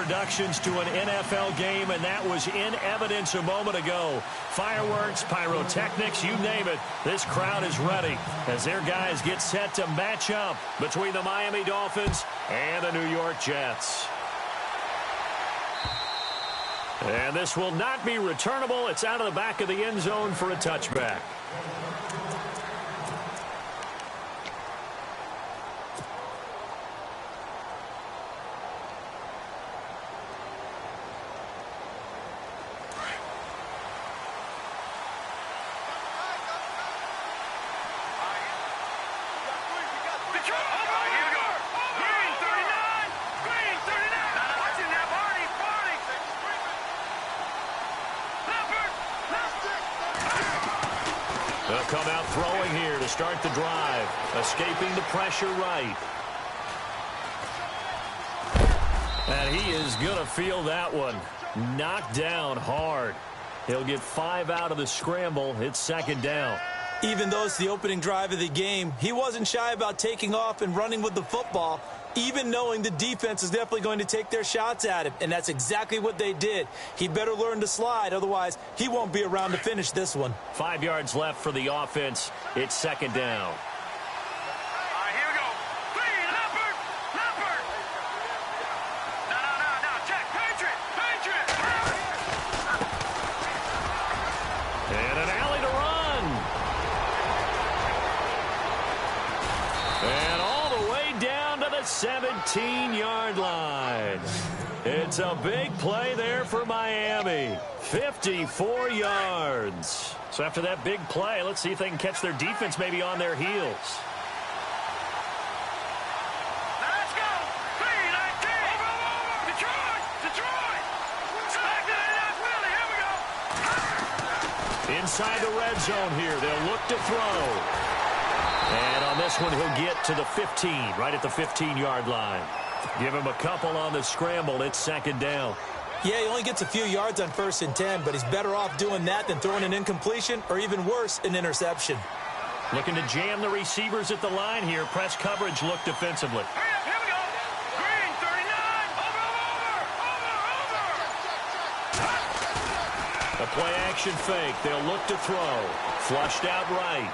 introductions to an NFL game, and that was in evidence a moment ago. Fireworks, pyrotechnics, you name it. This crowd is ready as their guys get set to match up between the Miami Dolphins and the New York Jets. And this will not be returnable. It's out of the back of the end zone for a touchback. They'll come out throwing here to start the drive. Escaping the pressure right. And he is going to feel that one. Knocked down hard. He'll get 5 out of the scramble. It's second down. Even though it's the opening drive of the game, he wasn't shy about taking off and running with the football, even knowing the defense is definitely going to take their shots at him. And that's exactly what they did. He better learn to slide, otherwise he won't be around to finish this one. 5 yards left for the offense. It's second down. And an alley to run. And all the way down to the 17-yard line. It's a big play there for Miami. 54 yards. So after that big play, let's see if they can catch their defense maybe on their heels. Inside the red zone here. They'll look to throw. And on this one, he'll get to the 15, right at the 15-yard line. Give him a couple on the scramble. It's second down. Yeah, he only gets a few yards on 1st and 10, but he's better off doing that than throwing an incompletion or even worse, an interception. Looking to jam the receivers at the line here. Press coverage look defensively. A play-action fake. They'll look to throw. Flushed out right.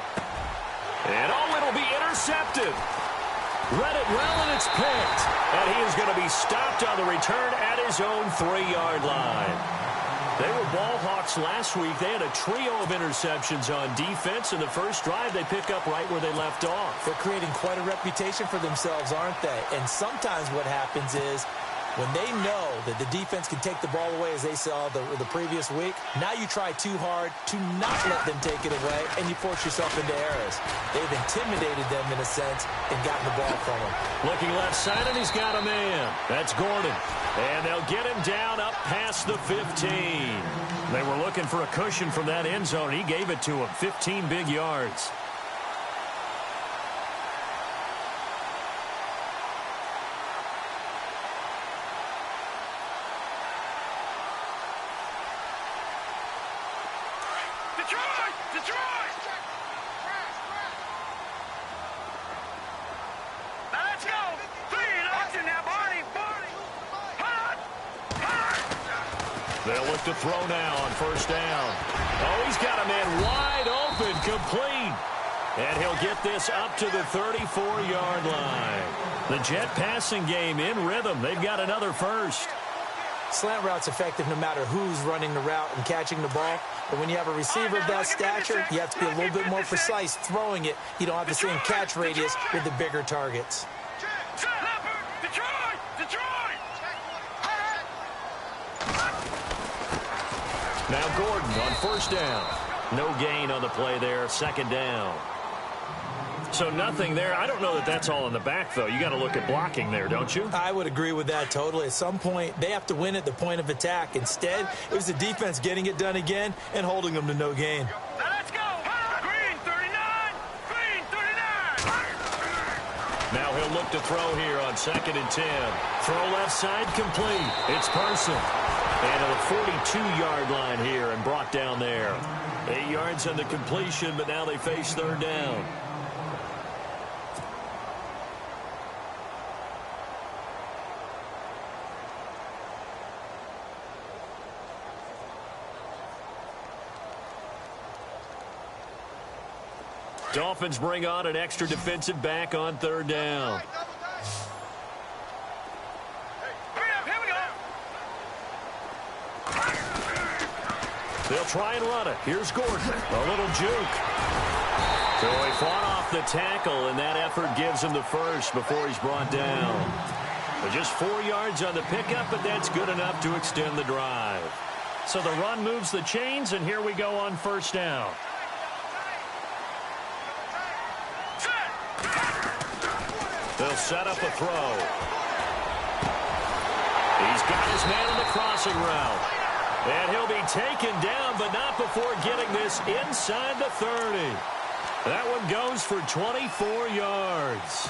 And, oh, it'll be intercepted. Read it well, and it's picked. And he is going to be stopped on the return at his own 3-yard line. They were ball hawks last week. They had a trio of interceptions on defense. In the first drive, they pick up right where they left off. They're creating quite a reputation for themselves, aren't they? And sometimes what happens is, when they know that the defense can take the ball away, as they saw the previous week, now you try too hard to not let them take it away, and you force yourself into errors. They've intimidated them, in a sense, and gotten the ball from them. Looking left side, and he's got a man. That's Gordon. And they'll get him down up past the 15. They were looking for a cushion from that end zone. He gave it to him. 15 big yards. They'll look to throw now on 1st down. Oh, he's got a man wide open, complete. And he'll get this up to the 34-yard line. The Jet passing game in rhythm. They've got another first. Slant route's effective no matter who's running the route and catching the ball. But when you have a receiver of that stature, you have to be a little bit more precise throwing it. You don't have the same catch radius with the bigger targets. Now Gordon on 1st down. No gain on the play there. 2nd down. So nothing there. I don't know that that's all in the back, though. You got to look at blocking there, don't you? I would agree with that totally. At some point, they have to win at the point of attack. Instead, it was the defense getting it done again and holding them to no gain. Let's go. Green 39. Green 39. Now he'll look to throw here on 2nd and 10. Throw left side complete. It's Person. And to the 42-yard line here and brought down there. 8 yards on the completion, but now they face 3rd down. Dolphins bring on an extra defensive back on third down. They'll try and run it. Here's Gordon. A little juke. So he fought off the tackle, and that effort gives him the first before he's brought down. But just 4 yards on the pickup, but that's good enough to extend the drive. So the run moves the chains, and here we go on first down. They'll set up a throw. He's got his man on the crossing route. And he'll be taken down, but not before getting this inside the 30. That one goes for 24 yards.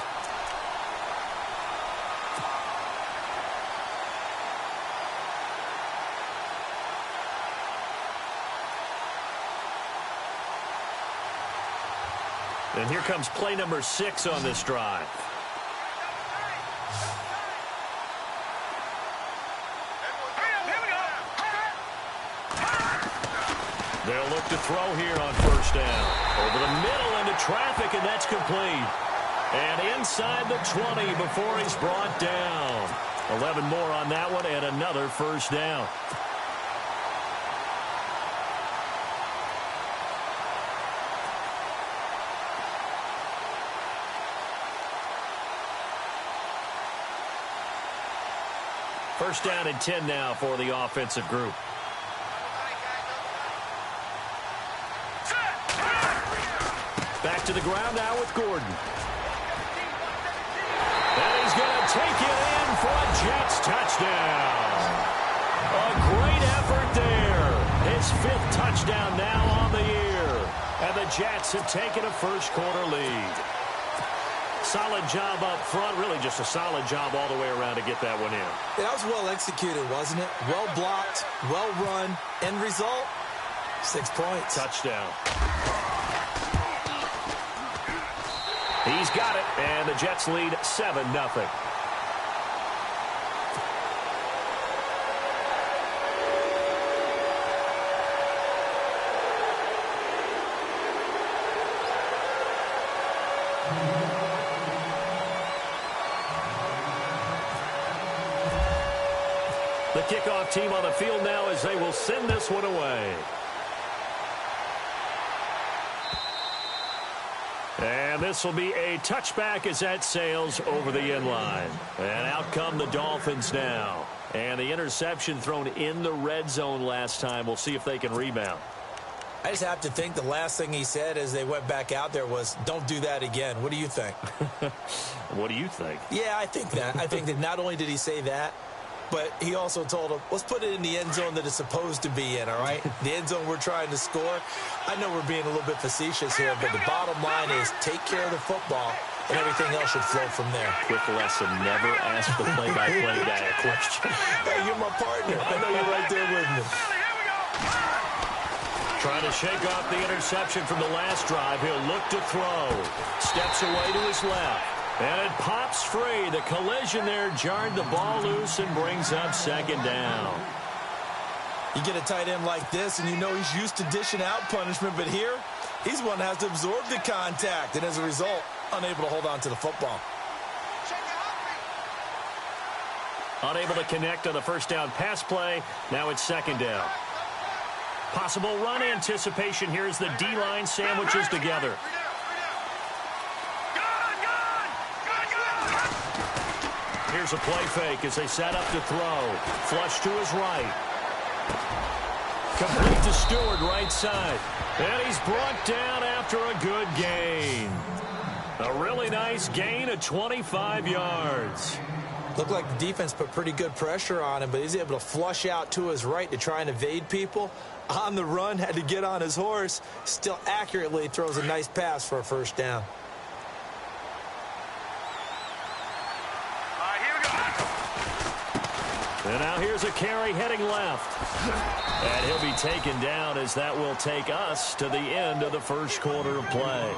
And here comes play number 6 on this drive. They'll look to throw here on first down. Over the middle into traffic, and that's complete. And inside the 20 before he's brought down. 11 more on that one, and another first down. First down and 10 now for the offensive group. Back to the ground now with Gordon. And he's going to take it in for a Jets touchdown. A great effort there. His 5th touchdown now on the year. And the Jets have taken a first-quarter lead. Solid job up front. Really just a solid job all the way around to get that one in. That was well executed, wasn't it? Well blocked, well run. End result, 6 points. Touchdown. He's got it, and the Jets lead 7-0. The kickoff team on the field now as they will send this one away. And this will be a touchback as that sails over the end line. And out come the Dolphins now. And the interception thrown in the red zone last time. We'll see if they can rebound. I just have to think the last thing he said as they went back out there was, don't do that again. What do you think? What do you think? Yeah, I think that. I think that not only did he say that, but he also told him, let's put it in the end zone that it's supposed to be in, all right? The end zone we're trying to score. I know we're being a little bit facetious here, but the bottom line is take care of the football, and everything else should flow from there. Quick lesson, never ask the play-by-play guy a question. Hey, you're my partner. I know you're right there with me. Trying to shake off the interception from the last drive. He'll look to throw. Steps away to his left. And it pops free. The collision there jarred the ball loose and brings up second down. You get a tight end like this, and you know he's used to dishing out punishment, but here, he's one that has to absorb the contact, and as a result, unable to hold on to the football. Unable to connect on the first down pass play. Now it's second down. Possible run anticipation here as the D-line sandwiches together. Here's a play fake as they set up to throw. Flush to his right. Complete to Stewart, right side. And he's brought down after a good gain. A really nice gain of 25 yards. Looked like the defense put pretty good pressure on him, but he's able to flush out to his right to try and evade people. On the run, had to get on his horse. Still accurately throws a nice pass for a first down. And now here's a carry heading left. And he'll be taken down as that will take us to the end of the first quarter of play.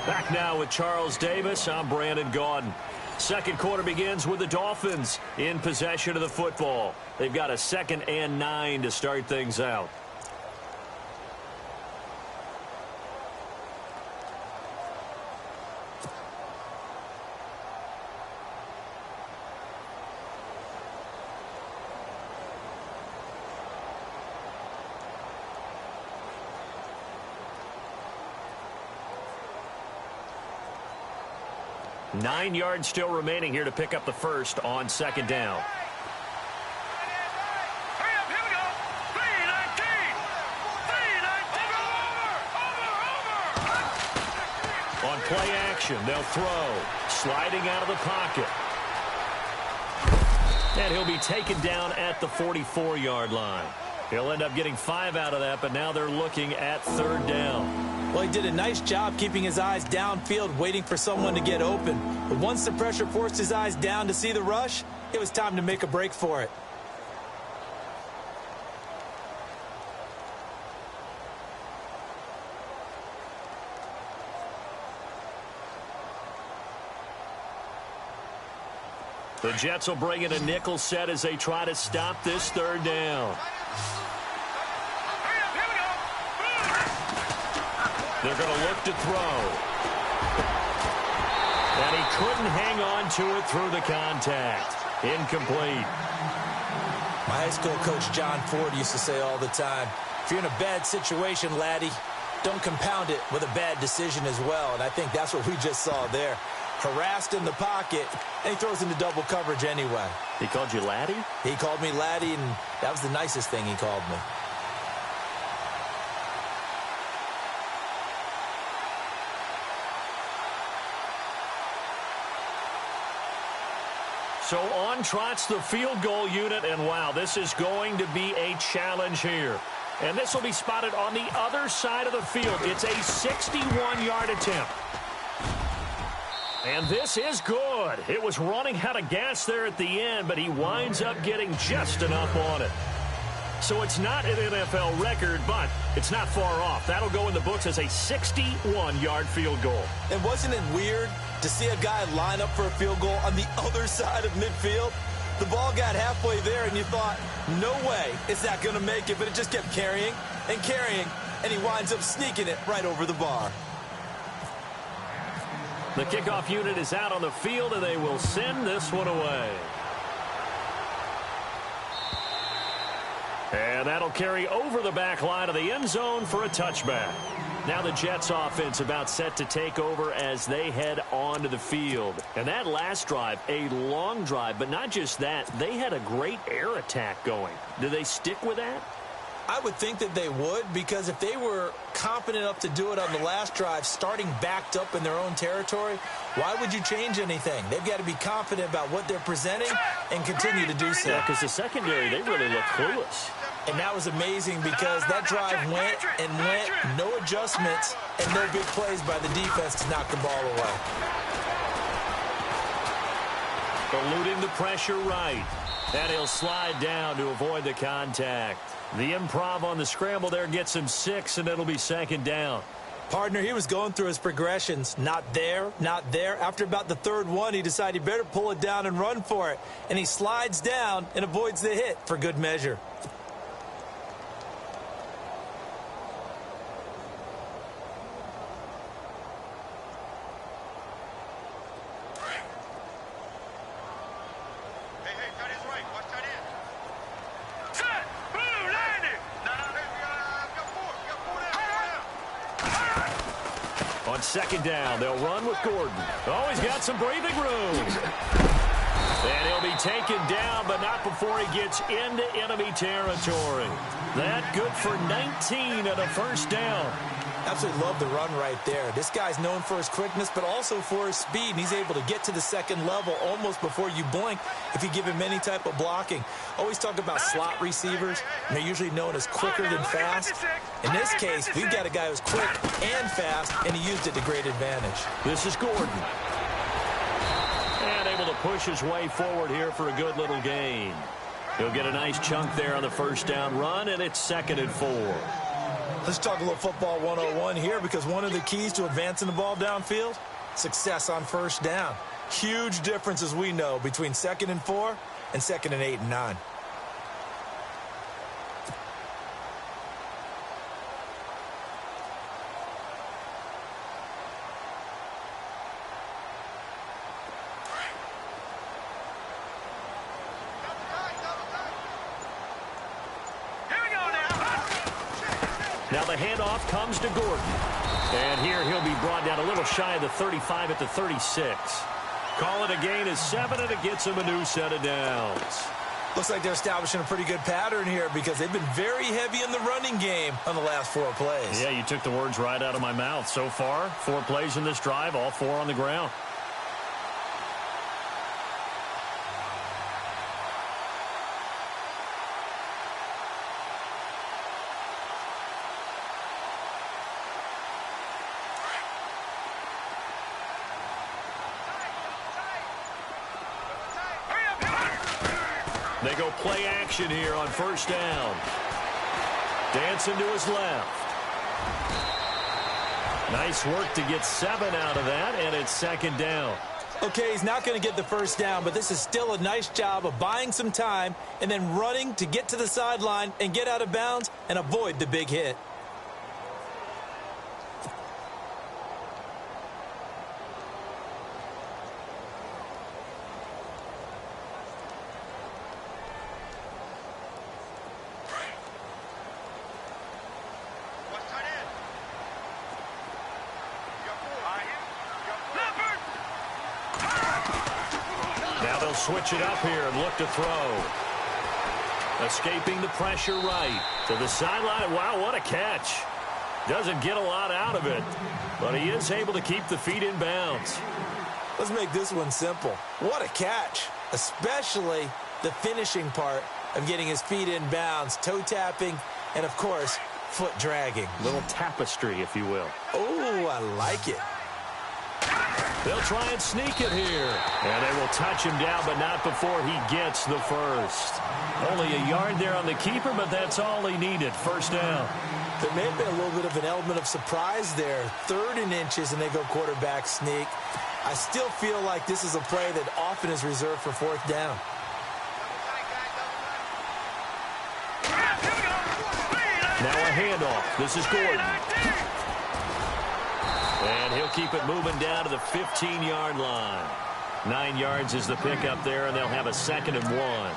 Back now with Charles Davis. I'm Brandon Gaudin. Second quarter begins with the Dolphins in possession of the football. They've got a 2nd and 9 to start things out. 9 yards still remaining here to pick up the first on second down. On play action, they'll throw. Sliding out of the pocket. And he'll be taken down at the 44-yard line. He'll end up getting 5 out of that, but now they're looking at third down. Well, he did a nice job keeping his eyes downfield, waiting for someone to get open. But once the pressure forced his eyes down to see the rush, it was time to make a break for it. The Jets will bring in a nickel set as they try to stop this third down. They're going to look to throw. And he couldn't hang on to it through the contact. Incomplete. My high school coach, John Ford, used to say all the time, if you're in a bad situation, laddie, don't compound it with a bad decision as well. And I think that's what we just saw there. Harassed in the pocket, and he throws into double coverage anyway. He called you laddie? He called me laddie, and that was the nicest thing he called me. So on trots the field goal unit, and wow, this is going to be a challenge here. And this will be spotted on the other side of the field. It's a 61-yard attempt. And this is good. It was running out of gas there at the end, but he winds up getting just enough on it. So it's not an NFL record, but it's not far off. That'll go in the books as a 61-yard field goal. And wasn't it weird to see a guy line up for a field goal on the other side of midfield? The ball got halfway there, and you thought, no way is that going to make it, but it just kept carrying, and he winds up sneaking it right over the bar. The kickoff unit is out on the field, and they will send this one away. And that'll carry over the back line of the end zone for a touchback. Now the Jets offense about set to take over as they head onto the field. And that last drive, a long drive, but not just that, they had a great air attack going. Do they stick with that? I would think that they would, because if they were confident enough to do it on the last drive, starting backed up in their own territory, why would you change anything? They've got to be confident about what they're presenting and continue to do so. Yeah, because the secondary, they really look clueless. And that was amazing because that drive went and went, no adjustments, and no big plays by the defense to knock the ball away. Eluding the pressure right. And he'll slide down to avoid the contact. The improv on the scramble there gets him 6, and it'll be second down. Partner, he was going through his progressions. Not there, not there. After about the third one, he decided he better pull it down and run for it. And he slides down and avoids the hit for good measure. Second down, they'll run with Gordon. Oh, he's got some breathing room. And he'll be taken down, but not before he gets into enemy territory. That good for 19 and a first down. Absolutely love the run right there. This guy's known for his quickness, but also for his speed. And he's able to get to the second level almost before you blink if you give him any type of blocking. Always talk about slot receivers, and they're usually known as quicker than fast. In this case, we've got a guy who's quick and fast, and he used it to great advantage. This is Gordon. And able to push his way forward here for a good little gain. He'll get a nice chunk there on the first down run, and it's 2nd and 4. Let's talk a little football 101 here, because one of the keys to advancing the ball downfield, success on first down. Huge difference, as we know, between 2nd and 4 and 2nd and 8 and 9. Now the handoff comes to Gordon. And here he'll be brought down a little shy of the 35 at the 36. Call it a gain of 7, and it gets him a new set of downs. Looks like they're establishing a pretty good pattern here because they've been very heavy in the running game on the last 4 plays. Yeah, you took the words right out of my mouth. So far, 4 plays in this drive, all 4 on the ground. They go play action here on first down. Dancing to his left. Nice work to get 7 out of that, and it's second down. Okay, he's not going to get the first down, but this is still a nice job of buying some time and then running to get to the sideline and get out of bounds and avoid the big hit. Switch it up here and look to throw. Escaping the pressure right to the sideline. Wow, what a catch. Doesn't get a lot out of it, but he is able to keep the feet in bounds. Let's make this one simple. What a catch, especially the finishing part of getting his feet in bounds, toe tapping, and, of course, foot dragging. Little tapestry, if you will. Oh, I like it. They'll try and sneak it here. And they will touch him down, but not before he gets the first. Only a yard there on the keeper, but that's all he needed. First down. There may have been a little bit of an element of surprise there. 3rd and inches, and they go quarterback sneak. I still feel like this is a play that often is reserved for 4th down. Now a handoff. This is Gordon. And he'll keep it moving down to the 15-yard line. 9 yards is the pickup there, and they'll have a 2nd and 1.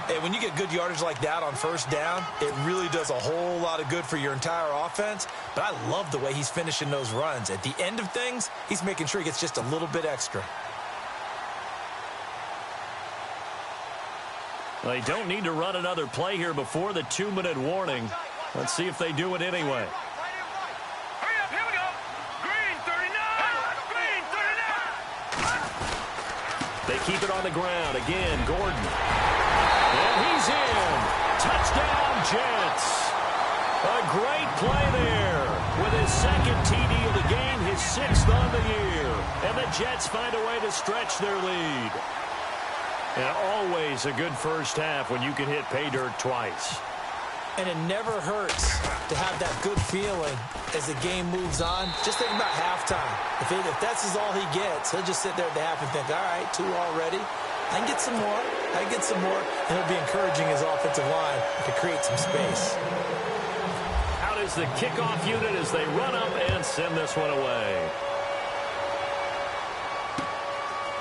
Hey, when you get good yardage like that on first down, it really does a whole lot of good for your entire offense. But I love the way he's finishing those runs. At the end of things, he's making sure he gets just a little bit extra. They don't need to run another play here before the 2-minute warning. Let's see if they do it anyway. They keep it on the ground. Again, Gordon. And he's in. Touchdown, Jets. A great play there. With his 2nd TD of the game, his 6th on the year. And the Jets find a way to stretch their lead. And always a good first half when you can hit pay dirt twice. And it never hurts to have that good feeling as the game moves on. Just think about halftime. If that's all he gets, he'll just sit there at the half and think, all right, 2 already. I can get some more. I can get some more. And he'll be encouraging his offensive line to create some space. Out is the kickoff unit as they run up and send this one away.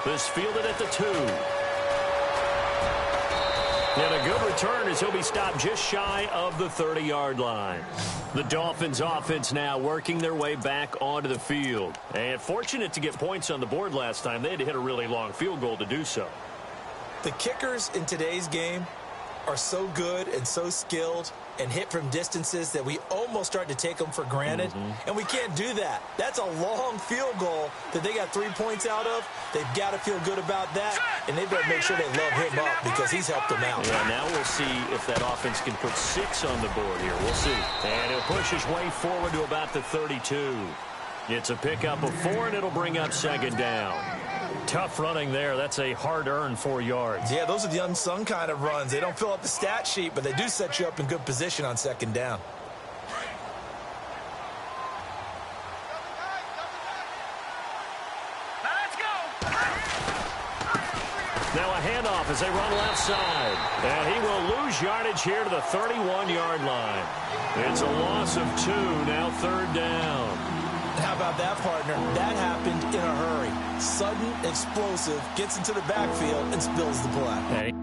This fielded at the 2. And a good return as he'll be stopped just shy of the 30-yard line. The Dolphins offense now working their way back onto the field. And fortunate to get points on the board last time. They had to hit a really long field goal to do so. The kickers in today's game are so good and so skilled and hit from distances that we almost start to take them for granted. And we can't do that. That's a long field goal that they got 3 points out of. They've got to feel good about that, and they better make sure they love him up because he's helped them out. Yeah, now we'll see if that offense can put 6 on the board here. We'll see. And he'll push his way forward to about the 32. It's a pickup of 4, and it'll bring up 2nd down. Tough running there. That's a hard-earned 4 yards. Yeah, those are the unsung kind of runs. They don't fill up the stat sheet, but they do set you up in good position on 2nd down. Now a handoff as they run left side. And he will lose yardage here to the 31-yard line. It's a loss of 2, now 3rd down. How about that, partner? That happened in a hurry. Sudden, explosive, gets into the backfield, and spills the play. Hey.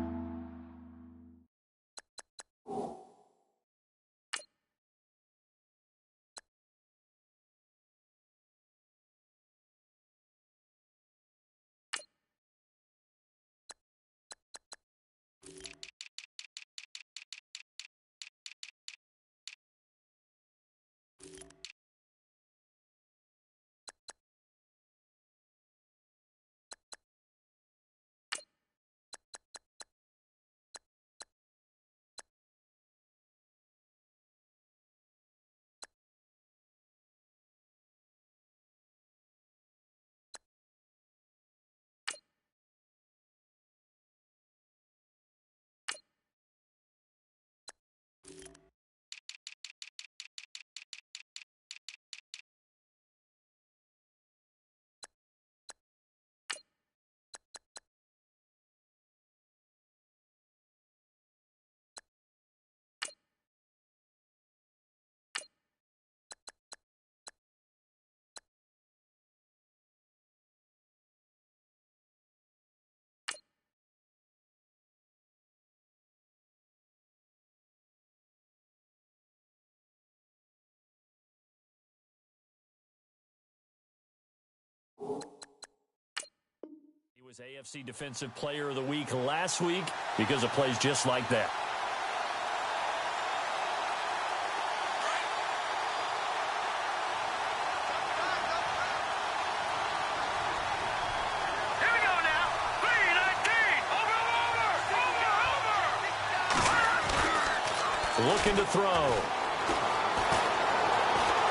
He was AFC Defensive Player of the Week last week because of plays just like that. Looking to throw.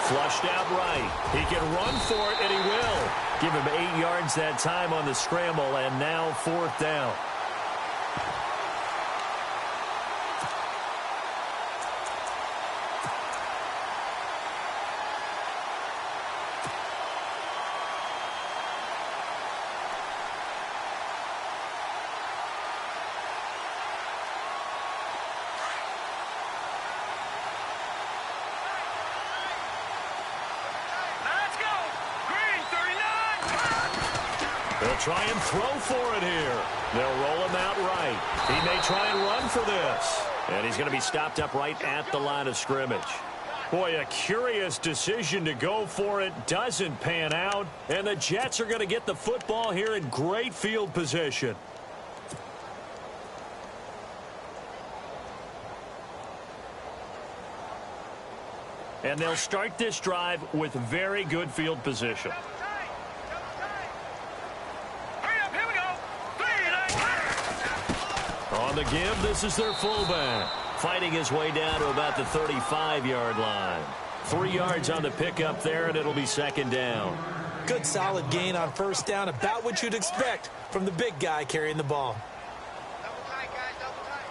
Flushed out right. He can run for it, and he will. Give him 8 yards that time on the scramble, and now 4th down. They'll try and throw for it here. They'll roll him out right. He may try and run for this. And he's going to be stopped up right at the line of scrimmage. Boy, a curious decision to go for it. Doesn't pan out. And the Jets are going to get the football here in great field position. And they'll start this drive with very good field position. On the give, this is their fullback. Fighting his way down to about the 35-yard line. 3 yards on the pickup there, and it'll be 2nd down. Good solid gain on 1st down, about what you'd expect from the big guy carrying the ball. Double tight, guys, double tight.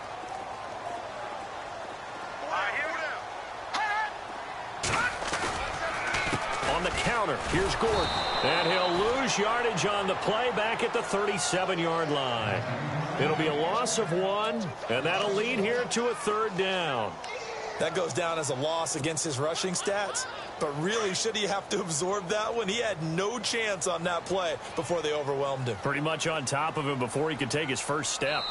On the counter, here's Gordon. And he'll lose yardage on the play back at the 37-yard line. It'll be a loss of 1, and that'll lead here to a 3rd down. That goes down as a loss against his rushing stats, but really, should he have to absorb that one? He had no chance on that play before they overwhelmed him. Pretty much on top of him before he could take his first step.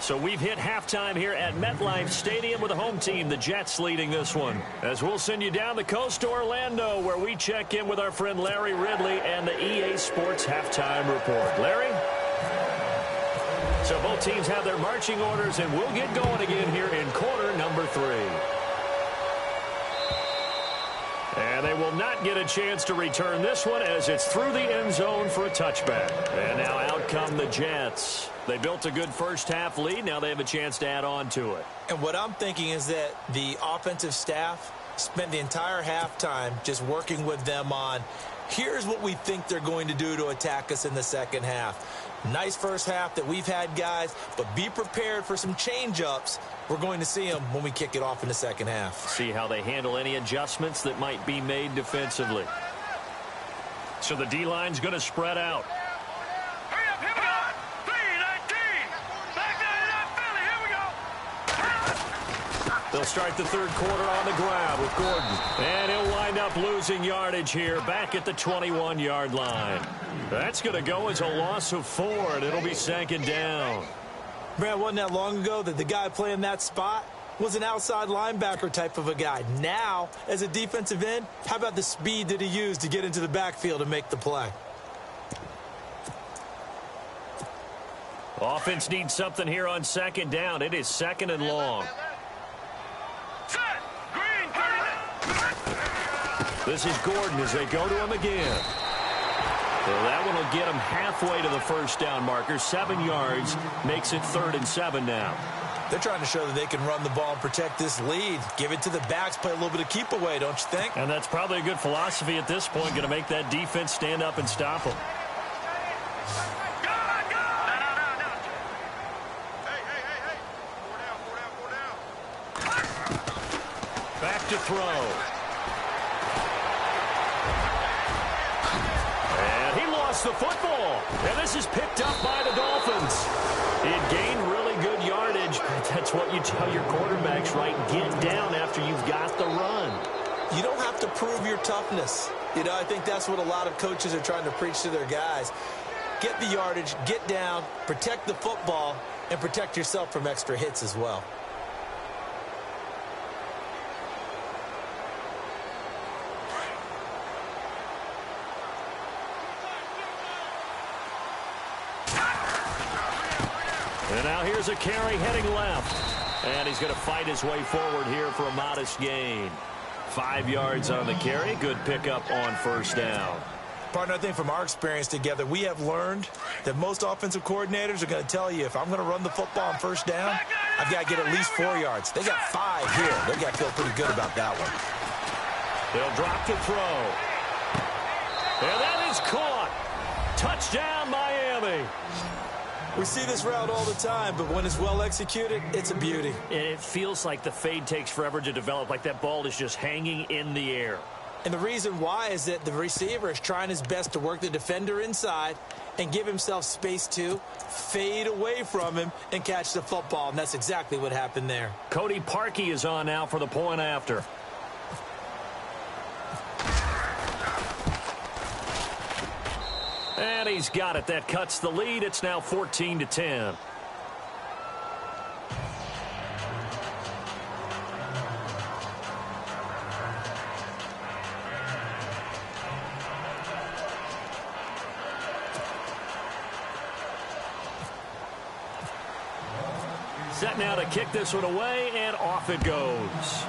So we've hit halftime here at MetLife Stadium with the home team, the Jets, leading this one. As we'll send you down the coast to Orlando, where we check in with our friend Larry Ridley and the EA Sports Halftime Report. Larry? So both teams have their marching orders, and we'll get going again here in quarter number 3. And they will not get a chance to return this one as it's through the end zone for a touchback. And now out come the Jets. They built a good first-half lead. Now they have a chance to add on to it. And what I'm thinking is that the offensive staff spent the entire halftime just working with them on, here's what we think they're going to do to attack us in the second half. Nice first half that we've had, guys, but be prepared for some change-ups. We're going to see them when we kick it off in the second half. See how they handle any adjustments that might be made defensively. So the D-line's going to spread out. They'll start the third quarter on the ground with Gordon. And he'll wind up losing yardage here back at the 21-yard line. That's going to go as a loss of 4, and it'll be 2nd down. Brad, wasn't that long ago that the guy playing that spot was an outside linebacker type of a guy? Now, as a defensive end, how about the speed that he used to get into the backfield and make the play? Offense needs something here on 2nd down. It is 2nd and long. This is Gordon as they go to him again. So that one will get him halfway to the first down marker. 7 yards makes it 3rd and 7 now. They're trying to show that they can run the ball and protect this lead. Give it to the backs, play a little bit of keep away, don't you think? And that's probably a good philosophy at this point. Going to make that defense stand up and stop them. Back to throw. The football, and this is picked up by the Dolphins. It gained really good yardage. That's what you tell your quarterbacks, right? Get down after you've got the run. You don't have to prove your toughness. You know, I think that's what a lot of coaches are trying to preach to their guys. Get the yardage, get down, protect the football, and protect yourself from extra hits as well. Here's a carry heading left. And he's going to fight his way forward here for a modest gain. 5 yards on the carry. Good pickup on first down. Partner, I think from our experience together, we have learned that most offensive coordinators are going to tell you, if I'm going to run the football on first down, I've got to get at least 4 yards. They got 5 here. They got to feel pretty good about that one. They'll drop to throw. And that is caught. Touchdown, Miami. We see this route all the time, but when it's well executed, it's a beauty. It feels like the fade takes forever to develop, like that ball is just hanging in the air. And the reason why is that the receiver is trying his best to work the defender inside and give himself space to fade away from him and catch the football, and that's exactly what happened there. Cody Parkey is on now for the point after. And he's got it. That cuts the lead. It's now 14-10. Set now to kick this one away, and off it goes.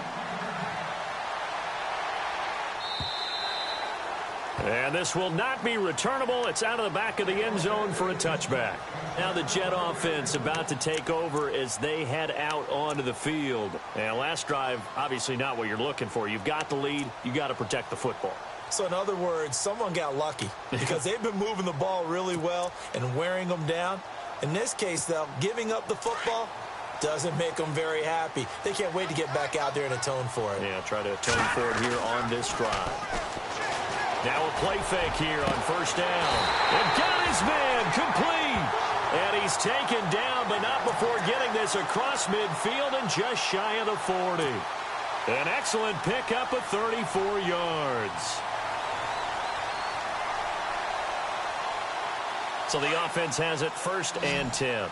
And this will not be returnable. It's out of the back of the end zone for a touchback. Now the Jet offense about to take over as they head out onto the field. And last drive, obviously not what you're looking for. You've got the lead. You've got to protect the football. So in other words, someone got lucky because they've been moving the ball really well and wearing them down. In this case, though, giving up the football doesn't make them very happy. They can't wait to get back out there and atone for it. Yeah, try to atone for it here on this drive. Now a play fake here on first down. And got his man complete. And he's taken down, but not before getting this across midfield and just shy of the 40. An excellent pickup of 34 yards. So the offense has it 1st and 10.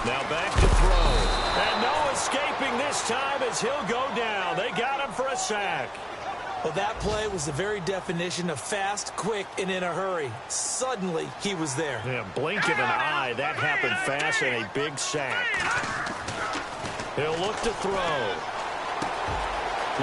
Now back to throw. And no escaping this time as he'll go down. They got him for a sack. Well, that play was the very definition of fast, quick, and in a hurry. Suddenly, he was there. Yeah, blink of an eye. That happened fast and a big sack. He'll look to throw.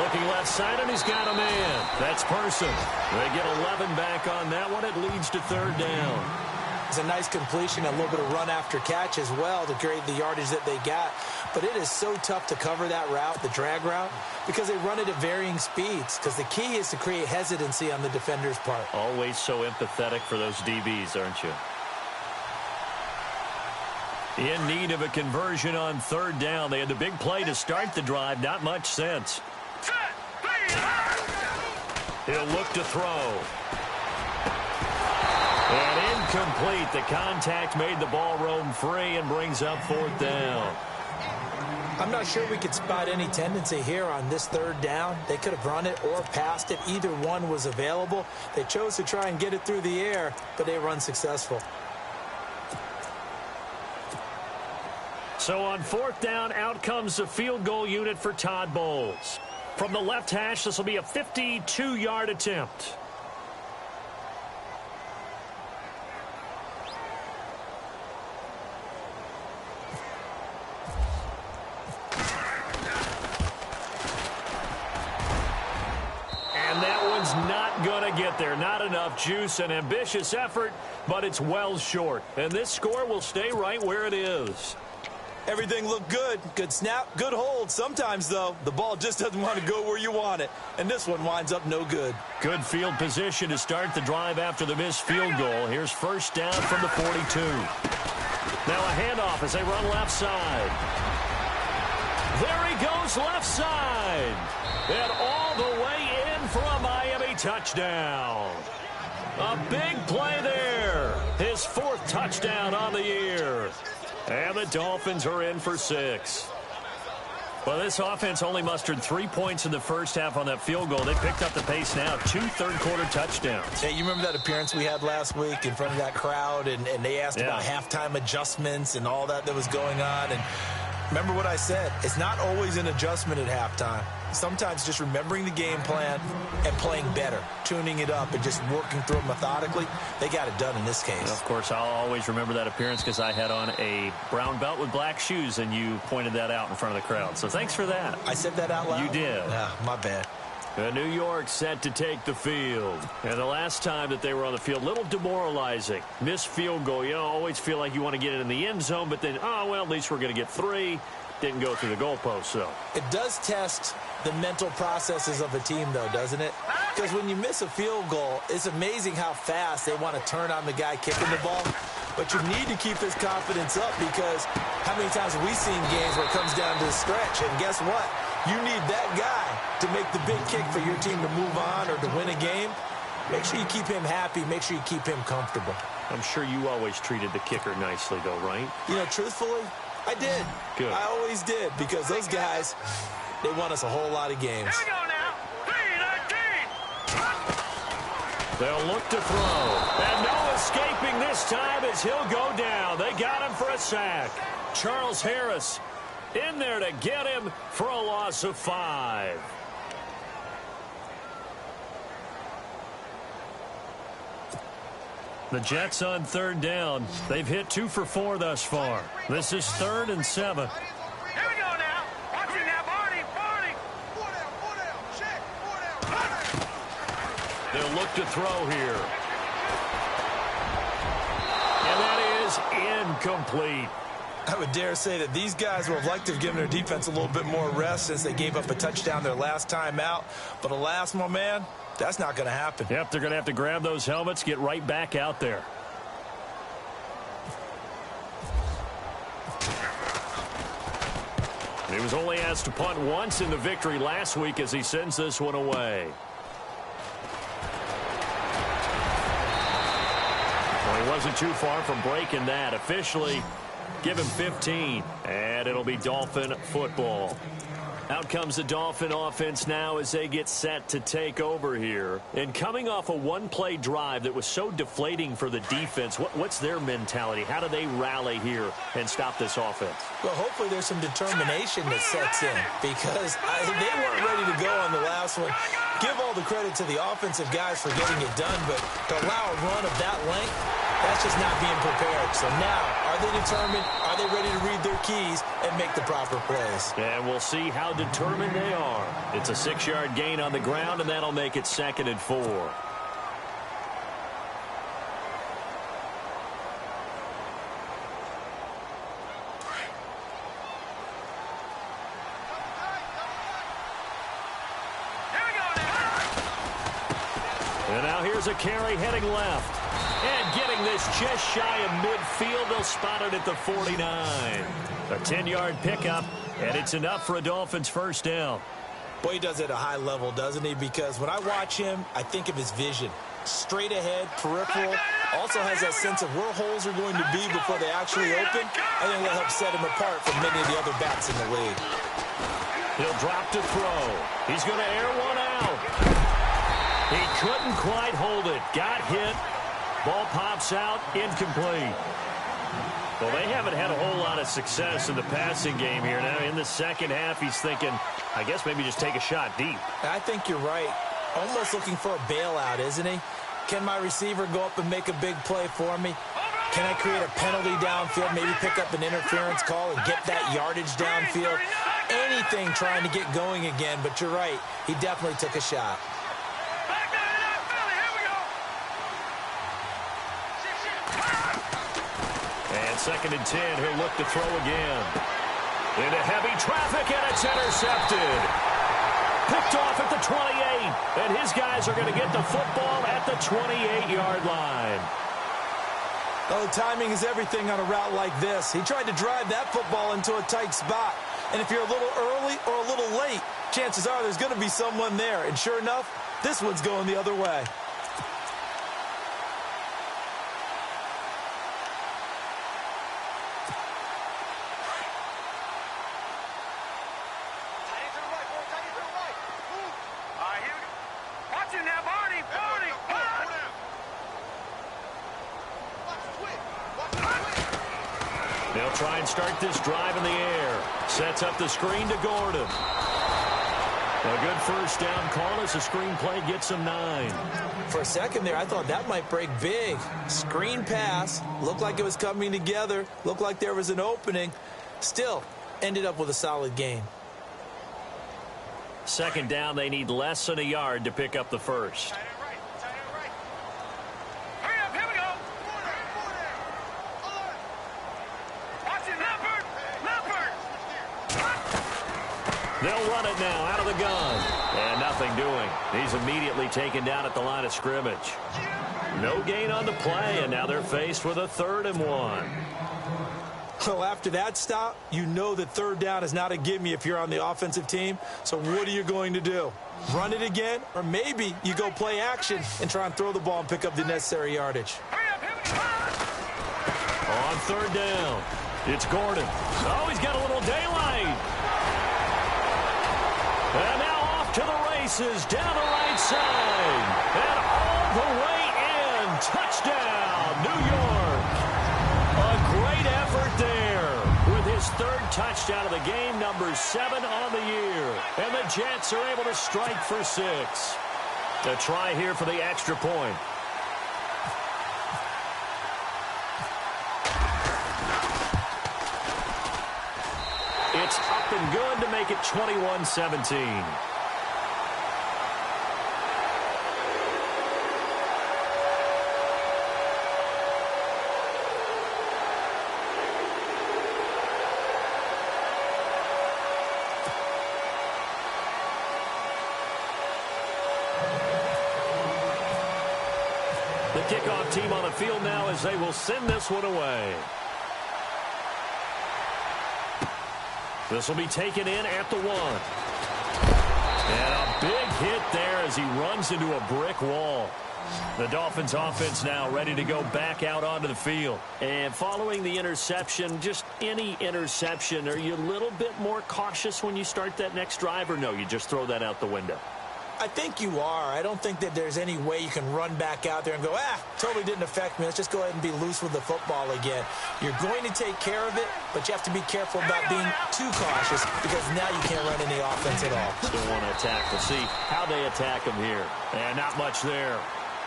Looking left side, and he's got a man. That's Person. They get 11 back on that one. It leads to 3rd down. It's a nice completion, a little bit of run after catch as well to create the yardage that they got. But it is so tough to cover that route, the drag route, because they run it at varying speeds. Because the key is to create hesitancy on the defender's part. Always so empathetic for those DBs, aren't you? In need of a conversion on 3rd down. They had the big play to start the drive. Not much sense. He'll look to throw. And incomplete. The contact made the ball roam free and brings up 4th down. I'm not sure we could spot any tendency here on this 3rd down. They could have run it or passed it. Either one was available. They chose to try and get it through the air, but they were unsuccessful. So on 4th down, out comes the field goal unit for Todd Bowles. From the left hash, this will be a 52-yard attempt. Not going to get there. Not enough juice. An ambitious effort, but it's well short. And this score will stay right where it is. Everything looked good. Good snap, good hold. Sometimes, though, the ball just doesn't want to go where you want it. And this one winds up no good. Good field position to start the drive after the missed field goal. Here's 1st down from the 42. Now a handoff as they run left side. There he goes left side. And all the way in for a Miami touchdown. A big play there. His 4th touchdown on the year. And the Dolphins are in for 6. Well, this offense only mustered 3 points in the first half on that field goal. They picked up the pace now. 2 third-quarter touchdowns. Hey, you remember that appearance we had last week in front of that crowd, and they asked about halftime adjustments and all that was going on. And remember what I said. It's not always an adjustment at halftime. Sometimes just remembering the game plan and playing better, tuning it up and just working through it methodically, they got it done in this case. And of course, I'll always remember that appearance because I had on a brown belt with black shoes, and you pointed that out in front of the crowd. So thanks for that. I said that out loud? You did. My bad. New York set to take the field. And the last time that they were on the field, a little demoralizing. Missed field goal. You always feel like you want to get it in the end zone, but then, oh, well, at least we're going to get 3. Didn't go through the goalpost, though. It does test the mental processes of a team, though, doesn't it? Because when you miss a field goal, it's amazing how fast they want to turn on the guy kicking the ball. But you need to keep his confidence up because how many times have we seen games where it comes down to the stretch? And guess what? You need that guy to make the big kick for your team to move on or to win a game. Make sure you keep him happy. Make sure you keep him comfortable. I'm sure you always treated the kicker nicely, though, right? You know, truthfully, I did. Good. I always did because those guys, they won us a whole lot of games. Here we go now. 3-19. They'll look to throw. And no escaping this time as he'll go down. They got him for a sack. Charles Harris in there to get him for a loss of 5. The Jets on 3rd down. They've hit 2 for 4 thus far. This is 3rd and 7. Here we go now. Watching now, Barney. 4 down. Check. 4 down. They'll look to throw here. And that is incomplete. I would dare say that these guys would have liked to have given their defense a little bit more rest since they gave up a touchdown their last time out. But alas, my man, that's not going to happen. Yep, they're going to have to grab those helmets, get right back out there. He was only asked to punt once in the victory last week as he sends this one away. Well, he wasn't too far from breaking that. Officially, give him 15, and it'll be Dolphin football. Out comes the Dolphin offense now as they get set to take over here. And coming off a one-play drive that was so deflating for the defense, what's their mentality? How do they rally here and stop this offense? Well, hopefully there's some determination that sets in because they weren't ready to go on the last one. Give all the credit to the offensive guys for getting it done, but to allow a run of that length, that's just not being prepared. So now, are they determined? Are they ready to read their keys and make the proper plays? And we'll see how determined they are. It's a 6-yard gain on the ground, and that'll make it 2nd and 4. And now here's a carry heading left. And getting this just shy of midfield. They'll spot it at the 49. A 10-yard pickup, and it's enough for a Dolphins first down. Boy, he does it at a high level, doesn't he? Because when I watch him, I think of his vision. Straight ahead, peripheral. Also has that sense of where holes are going to be before they actually open. I think that helps set him apart from many of the other backs in the league. He'll drop to throw. He's going to air one out. He couldn't quite hold it. Got hit. Ball pops out, incomplete. Well, they haven't had a whole lot of success in the passing game here. Now, in the second half, he's thinking, I guess maybe just take a shot deep. I think you're right. Almost looking for a bailout, isn't he? Can my receiver go up and make a big play for me? Can I create a penalty downfield, maybe pick up an interference call and get that yardage downfield? Anything trying to get going again, but you're right. He definitely took a shot. And 2nd and 10, he'll look to throw again. Into heavy traffic, and it's intercepted. Picked off at the 28, and his guys are going to get the football at the 28-yard line. Oh, timing is everything on a route like this. He tried to drive that football into a tight spot. And if you're a little early or a little late, chances are there's going to be someone there. And sure enough, this one's going the other way. They'll try and start this drive in the air. Sets up the screen to Gordon. A good first down call as the screen play gets him 9. For a second there, I thought that might break big. Screen pass. Looked like it was coming together. Looked like there was an opening. Still, ended up with a solid gain. Second down, they need less than a yard to pick up the first. Tight end right. Tight end right. Hurry up. Here we go. Watch it, Leopard. Leopard. They'll run it now out of the gun. And nothing doing. He's immediately taken down at the line of scrimmage. No gain on the play, and now they're faced with a 3rd and 1. Well, after that stop, you know that third down is not a gimme if you're on the offensive team. So what are you going to do? Run it again? Or maybe you go play action and try and throw the ball and pick up the necessary yardage. Hurry up. Here we go. On 3rd down, it's Gordon. Oh, he's got a little daylight. And now off to the races down the right side. And all the way in. Touchdown, New York. A great effort there with his 3rd touchdown of the game, number 7 on the year. And the Jets are able to strike for 6. A try here for the extra point. It's up and good to make it 21-17. The kickoff team on the field now as they will send this one away. This will be taken in at the 1. And a big hit there as he runs into a brick wall. The Dolphins offense now ready to go back out onto the field. And following the interception, just any interception, are you a little bit more cautious when you start that next drive, or no, you just throw that out the window? I think you are. I don't think that there's any way you can run back out there and go, totally didn't affect me. Let's just go ahead and be loose with the football again. You're going to take care of it, but you have to be careful about being too cautious because now you can't run any offense at all. Still want to attack. We'll see how they attack him here. And not much there.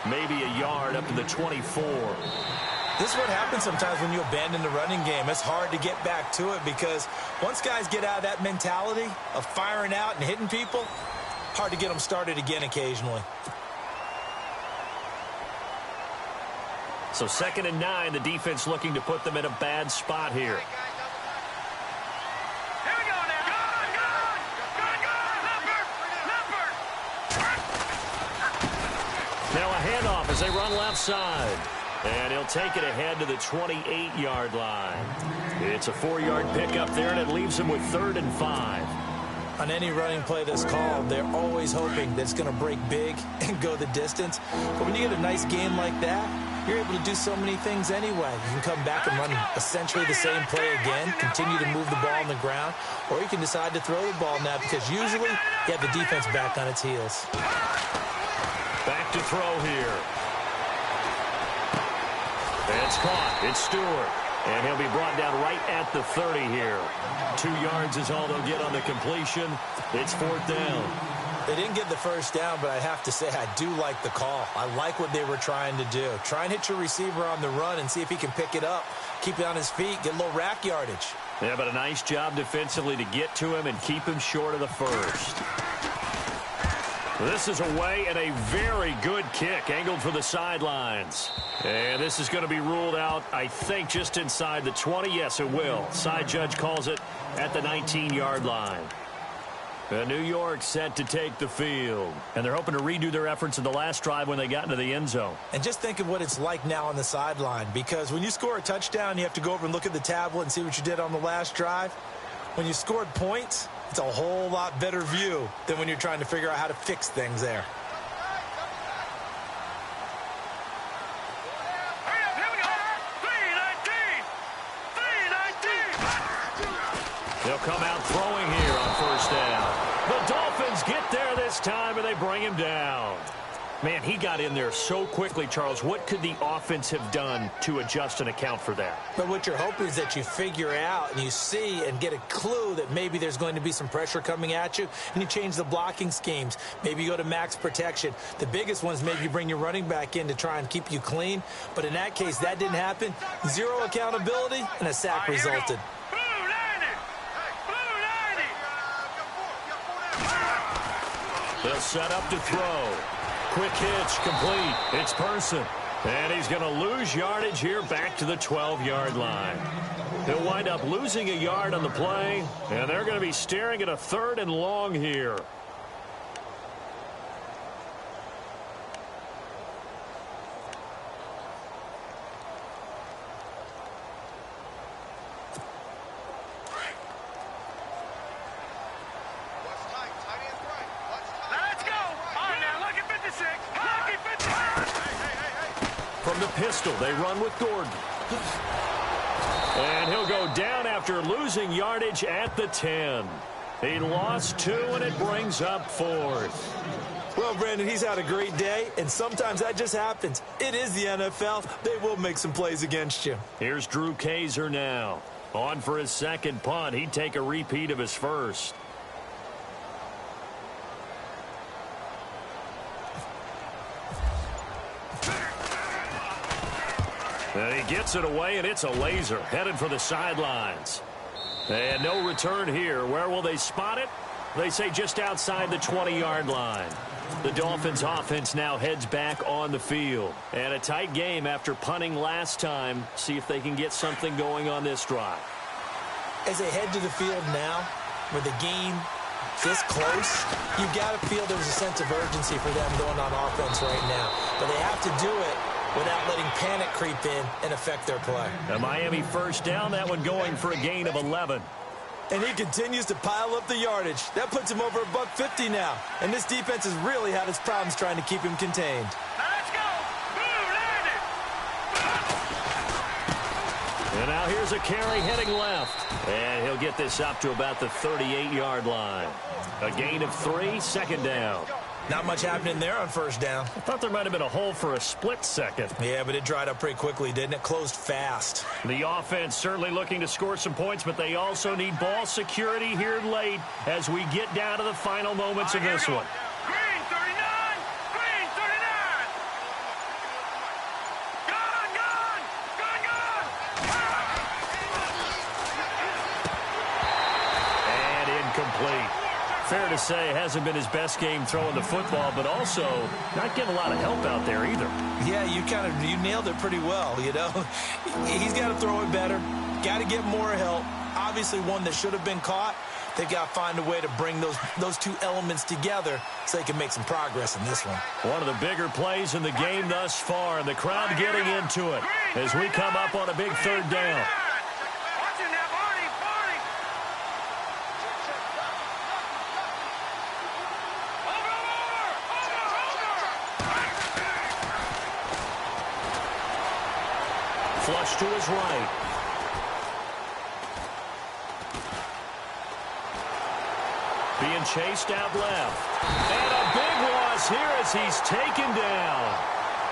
Maybe a yard up to the 24. This is what happens sometimes when you abandon the running game. It's hard to get back to it because once guys get out of that mentality of firing out and hitting people, hard to get them started again occasionally. So 2nd and 9, the defense looking to put them in a bad spot here. Here we go now. Leopard. Now a handoff as they run left side. And he'll take it ahead to the 28-yard line. It's a 4-yard pickup there, and it leaves him with 3rd and 5. On any running play that's called, they're always hoping that it's going to break big and go the distance. But when you get a nice game like that, you're able to do so many things anyway. You can come back and run essentially the same play again, continue to move the ball on the ground, or you can decide to throw the ball now because usually you have the defense back on its heels. Back to throw here. It's caught. It's Stewart. And he'll be brought down right at the 30 here. 2 yards is all they'll get on the completion. It's 4th down. They didn't get the first down, but I have to say I do like the call. I like what they were trying to do. Try and hit your receiver on the run and see if he can pick it up. Keep it on his feet, get a little rack yardage. Yeah, but a nice job defensively to get to him and keep him short of the first. This is away and a very good kick angled for the sidelines. And this is going to be ruled out, I think, just inside the 20. Yes, it will. Side judge calls it at the 19-yard line. New York set to take the field. And they're hoping to redo their efforts in the last drive when they got into the end zone. And just think of what it's like now on the sideline. Because when you score a touchdown, you have to go over and look at the tablet and see what you did on the last drive. When you scored points, it's a whole lot better view than when you're trying to figure out how to fix things there. They'll come out throwing here on 1st down. The Dolphins get there this time, and they bring him down. Man, he got in there so quickly, Charles. What could the offense have done to adjust and account for that? But what you're hoping is that you figure out and you see and get a clue that maybe there's going to be some pressure coming at you, and you change the blocking schemes. Maybe you go to max protection. The biggest ones, maybe you bring your running back in to try and keep you clean. But in that case, that didn't happen. Zero accountability, and a sack resulted. They'll set up to throw. Quick hitch, complete. It's Person. And he's going to lose yardage here back to the 12-yard line. He'll wind up losing a yard on the play, and they're going to be staring at a 3rd and long here. From the pistol, they run with Gordon. And he'll go down after losing yardage at the 10. He lost 2, and it brings up 4th. Well, Brandon, he's had a great day, and sometimes that just happens. It is the NFL. They will make some plays against you. Here's Drew Kaiser now. On for his second punt. He'd take a repeat of his first. And he gets it away, and it's a laser headed for the sidelines. And no return here. Where will they spot it? They say just outside the 20-yard line. The Dolphins offense now heads back on the field. And a tight game after punting last time. See if they can get something going on this drive. As they head to the field now, with the game this close, you've got to feel there's a sense of urgency for them going on offense right now. But they have to do it without letting panic creep in and affect their play. A Miami first down, that one going for a gain of 11. And he continues to pile up the yardage. That puts him over $150 now. And this defense has really had its problems trying to keep him contained. Let's go! And now here's a carry heading left. And he'll get this up to about the 38-yard line. A gain of 3, second down. Not much happening there on first down. I thought there might have been a hole for a split second. Yeah, but it dried up pretty quickly, didn't it? Closed fast. The offense certainly looking to score some points, but they also need ball security here late as we get down to the final moments of this one. Green 39! Green 39! Gone! Gone! Gone! Gone! And incomplete. Fair to say, hasn't been his best game throwing the football, but also not getting a lot of help out there either. Yeah, you nailed it pretty well, you know. He's got to throw it better. Got to get more help. Obviously one that should have been caught. They've got to find a way to bring those two elements together so they can make some progress in this one. One of the bigger plays in the game thus far, and the crowd getting into it as we come up on a big third down. Watching that, Barney! Barney! Flush to his right. Being chased out left. And a big loss here as he's taken down.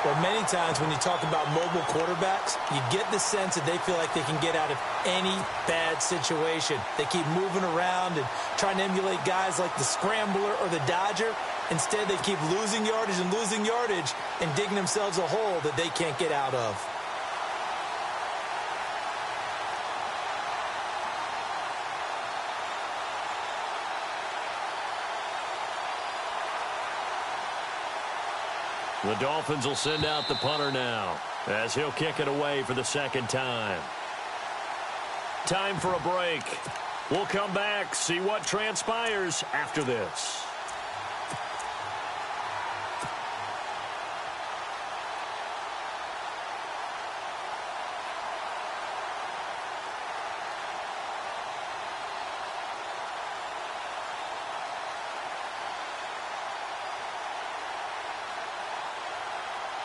Well, many times when you talk about mobile quarterbacks, you get the sense that they feel like they can get out of any bad situation. They keep moving around and trying to emulate guys like the Scrambler or the Dodger. Instead, they keep losing yardage and digging themselves a hole that they can't get out of. The Dolphins will send out the punter now as he'll kick it away for the second time. Time for a break. We'll come back, see what transpires after this.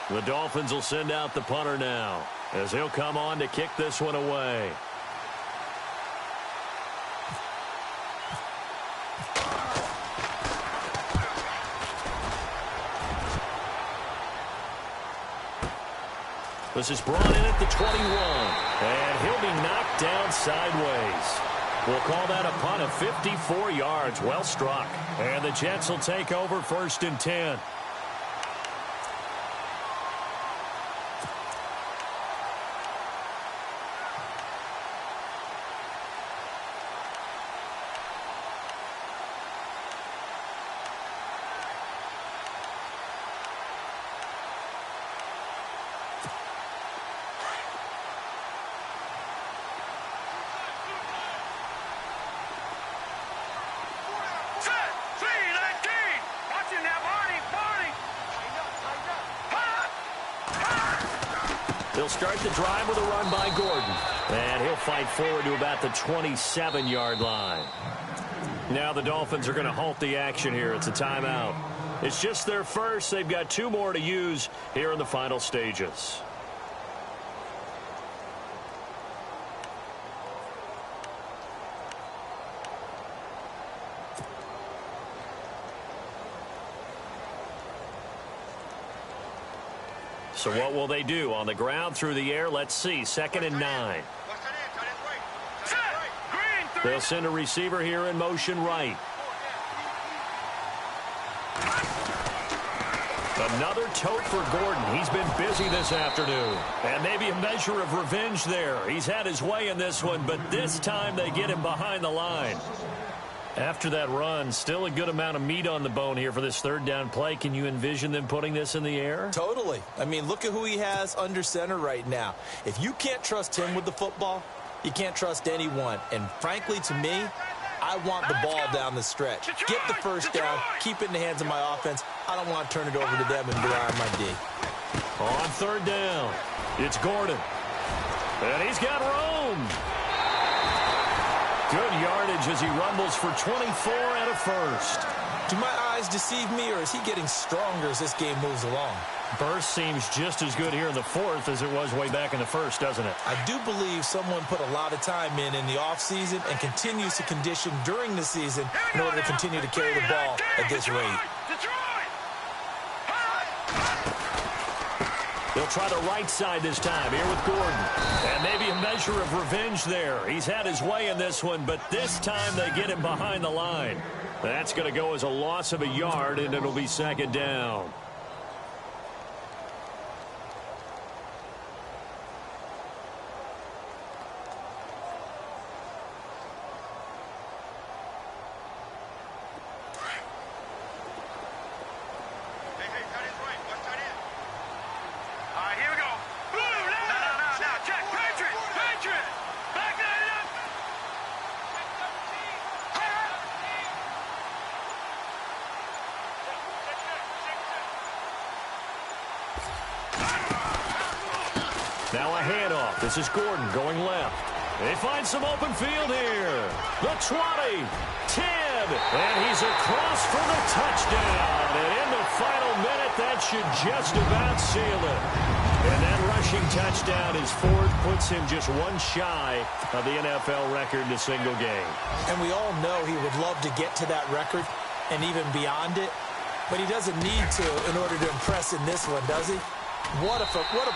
The Dolphins will send out the punter now as he'll come on to kick this one away. This is brought in at the 21. And he'll be knocked down sideways. We'll call that a punt of 54 yards. Well struck. And the Jets will take over 1st and 10. They'll start the drive with a run by Gordon. And he'll fight forward to about the 27-yard line. Now the Dolphins are going to halt the action here. It's a timeout. It's just their first. They've got 2 more to use here in the final stages. So what will they do? On the ground, through the air, let's see. 2nd and 9. They'll send a receiver here in motion right. Another tote for Gordon. He's been busy this afternoon. And maybe a measure of revenge there. He's had his way in this one, but this time they get him behind the line. After that run, still a good amount of meat on the bone here for this 3rd down play. Can you envision them putting this in the air? Totally. I mean, look at who he has under center right now. If you can't trust him with the football, you can't trust anyone. And frankly, to me, I want the ball down the stretch. Get the 1st down, keep it in the hands of my offense. I don't want to turn it over to them and rely on my D. On 3rd down, it's Gordon. And he's got room. Good yardage as he rumbles for 24 and a 1st. Do my eyes deceive me, or is he getting stronger as this game moves along? Burst seems just as good here in the 4th as it was way back in the 1st, doesn't it? I do believe someone put a lot of time in the offseason and continues to condition during the season in order to continue to carry the ball at this rate. They'll try the right side this time here with Gordon. And maybe a measure of revenge there. He's had his way in this one, but this time they get him behind the line. That's going to go as a loss of a yard, and it'll be 2nd down. Now a handoff. This is Gordon going left. They find some open field here. The 20, 10, and he's across for the touchdown. And in the final minute, that should just about seal it. And that rushing touchdown is 4th, puts him just 1 shy of the NFL record in a single game. And we all know he would love to get to that record and even beyond it, but he doesn't need to in order to impress in this one, does he? What a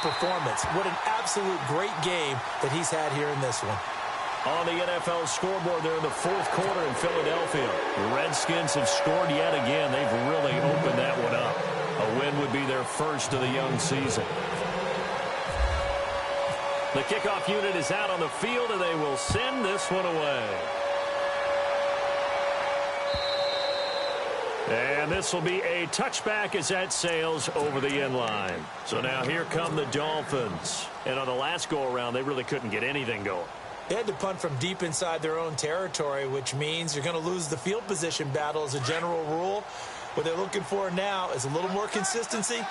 performance. What an absolute great game that he's had here in this one. On the NFL scoreboard there in the 4th quarter in Philadelphia, the Redskins have scored yet again. They've really opened that one up. A win would be their first of the young season. The kickoff unit is out on the field, and they will send this one away. And this will be a touchback as that sails over the end line. So now here come the Dolphins. And on the last go-around, they really couldn't get anything going. They had to punt from deep inside their own territory, which means you're going to lose the field position battle as a general rule. What they're looking for now is a little more consistency,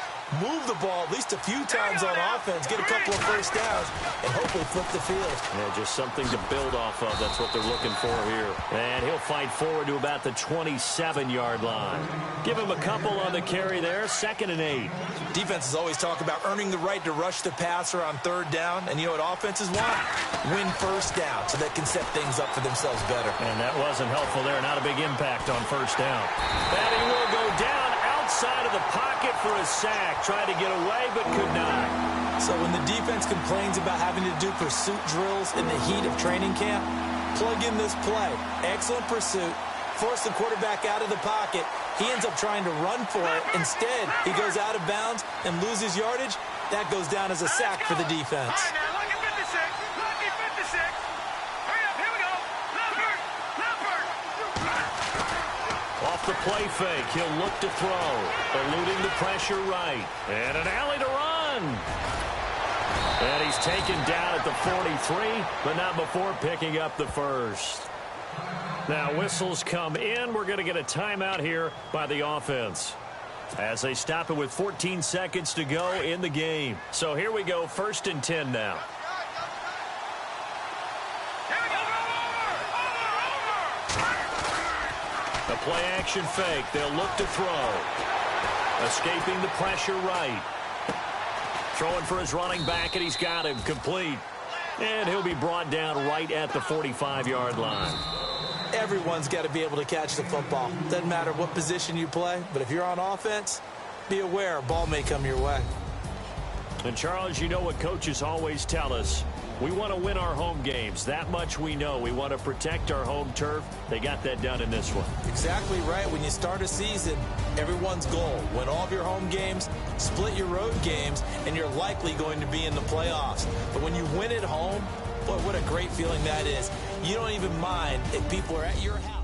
move the ball at least a few times on offense, get a couple of 1st downs, and hopefully flip the field. Yeah, just something to build off of. That's what they're looking for here. And he'll fight forward to about the 27-yard line. Give him a couple on the carry there, 2nd and 8. Defenses always talk about earning the right to rush the passer on 3rd down, and you know what offenses want? Win 1st down so they can set things up for themselves better. And that wasn't helpful there. Not a big impact on 1st down. And he will go down outside of the pocket for a sack. Tried to get away, but could not. So when the defense complains about having to do pursuit drills in the heat of training camp, plug in this play. Excellent pursuit. Force the quarterback out of the pocket. He ends up trying to run for it. Instead, he goes out of bounds and loses yardage. That goes down as a sack for the defense. All right, now, lucky 56. Lucky 56. Hurry up, here we go. Leopard. Off the play fake, he'll look to throw. Eluding the pressure right. And an alley to run. And he's taken down at the 43, but not before picking up the first. Now whistles come in. We're going to get a timeout here by the offense as they stop it with 14 seconds to go in the game. So here we go, 1st and 10 now. Here we go. Over. A play action fake. They'll look to throw. Escaping the pressure right. Throwing for his running back, and he's got him complete. And he'll be brought down right at the 45-yard line. Everyone's got to be able to catch the football. Doesn't matter what position you play, but if you're on offense, be aware a ball may come your way. And, Charles, you know what coaches always tell us. We want to win our home games. That much we know. We want to protect our home turf. They got that done in this one. Exactly right. When you start a season, everyone's goal, win all of your home games, split your road games, and you're likely going to be in the playoffs. But when you win at home, boy, what a great feeling that is. You don't even mind if people are at your house.